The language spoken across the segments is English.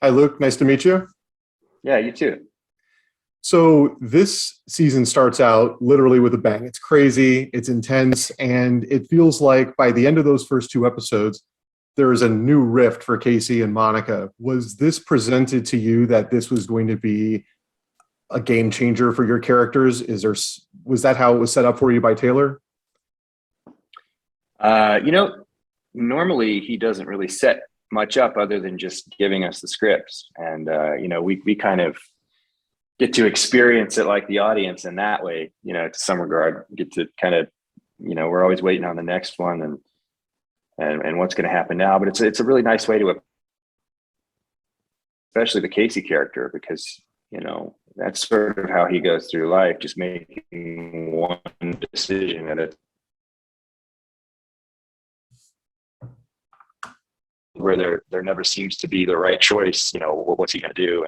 Hi, Luke. Nice to meet you. Yeah, you too. So this season starts out literally with a bang. It's crazy, it's intense, and it feels like by the end of those first two episodes, there is a new rift for Kayce and Monica. Was this presented to you that this was going to be a game changer for your characters? Was that how it was set up for you by Taylor? Uh, you know, Normally he doesn't really set much up other than just giving us the scripts, and we kind of get to experience it like the audience in that way. To some regard, get to kind of, we're always waiting on the next one and what's going to happen now. But it's a really nice way to, especially the Kayce character, because that's sort of how he goes through life, just making one decision at a where there never seems to be the right choice. What's he going to do?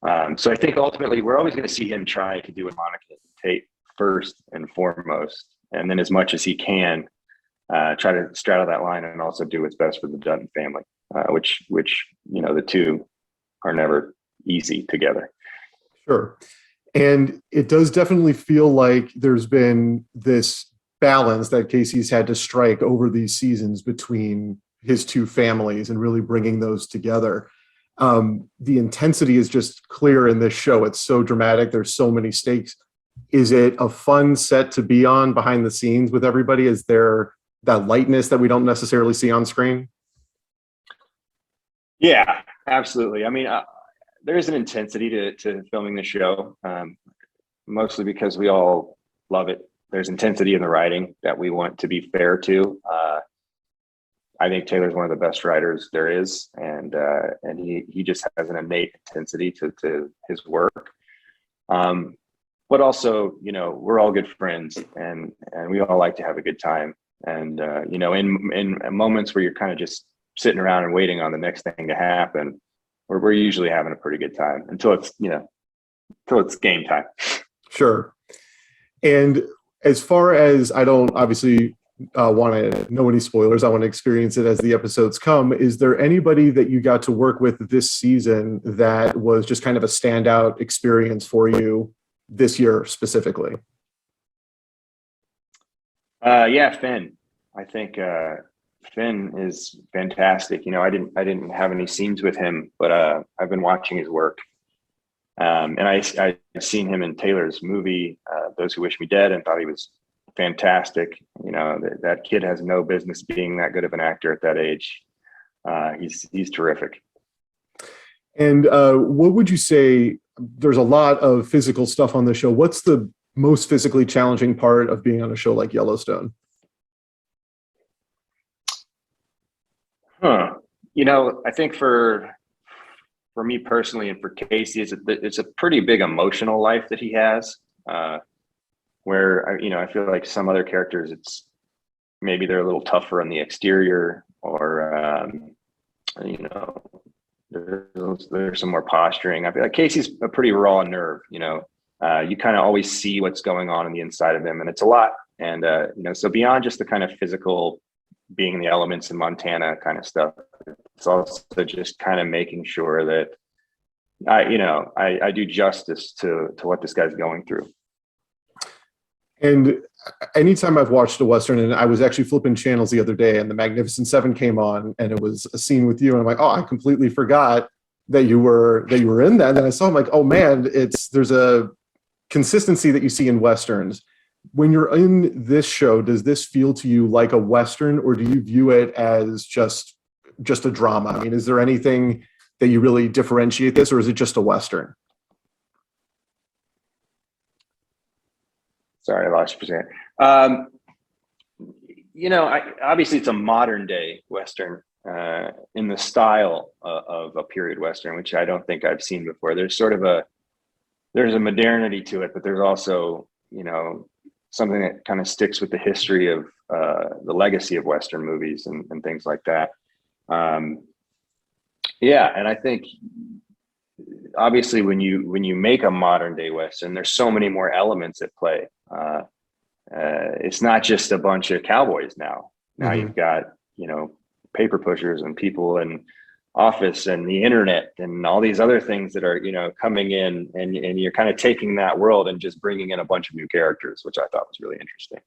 And so I think ultimately we're always going to see him try to do what Monica and Tate first and foremost, and then as much as he can try to straddle that line and also do what's best for the Dutton family, which the two are never easy together. Sure. And it does definitely feel like there's been this balance that Kayce's had to strike over these seasons between his two families and really bringing those together. The intensity is just clear in this show. It's so dramatic. There's so many stakes. Is it a fun set to be on behind the scenes with everybody? Is there that lightness that we don't necessarily see on screen? Yeah, absolutely. I mean, there is an intensity to filming the show, mostly because we all love it. There's intensity in the writing that we want to be fair to. I think Taylor's one of the best writers there is, and he just has an innate intensity to his work. But also, we're all good friends, and we all like to have a good time. And in moments where you're kind of just sitting around and waiting on the next thing to happen, we're usually having a pretty good time until it's game time. Sure. And as far as, I don't obviously want to know any spoilers, I want to experience it as the episodes come. Is there anybody that you got to work with this season that was just kind of a standout experience for you this year specifically? Yeah, Finn. I think Finn is fantastic. I didn't have any scenes with him, but I've been watching his work. And I've seen him in Taylor's movie, Those Who Wish Me Dead, and thought he was fantastic. That kid has no business being that good of an actor at that age. He's terrific. And what would you say? There's a lot of physical stuff on the show. What's the most physically challenging part of being on a show like Yellowstone? I think for me personally and for Kayce, it's a pretty big emotional life that he has. Where I feel like some other characters, it's maybe they're a little tougher on the exterior, or there's some more posturing. I feel like Kayce's a pretty raw nerve. You kind of always see what's going on the inside of him, and it's a lot. And so beyond just the kind of physical being in the elements in Montana kind of stuff, it's also just kind of making sure that I do justice to what this guy's going through. And anytime I've watched a Western, and I was actually flipping channels the other day and the Magnificent Seven came on and it was a scene with you. And I'm like, oh, I completely forgot that you were in that. And then I saw, I'm like, oh man, there's a consistency that you see in Westerns. When you're in this show, does this feel to you like a Western, or do you view it as just a drama? I mean, is there anything that you really differentiate this, or is it just a Western? Sorry, I lost you for a second. Obviously it's a modern day Western in the style of a period Western, which I don't think I've seen before. There's a modernity to it, but there's also, something that kind of sticks with the history of the legacy of Western movies and things like that. And I think obviously when you make a modern day Western, there's so many more elements at play. It's not just a bunch of cowboys now. Now you've got, paper pushers and people and office and the internet and all these other things that are, coming in, and you're kind of taking that world and just bringing in a bunch of new characters, which I thought was really interesting.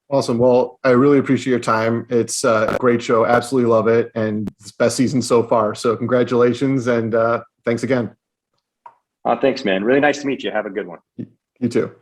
Awesome. Well, I really appreciate your time. It's a great show. Absolutely love it. And it's best season so far. So congratulations. And thanks again. Thanks, man. Really nice to meet you. Have a good one. You too.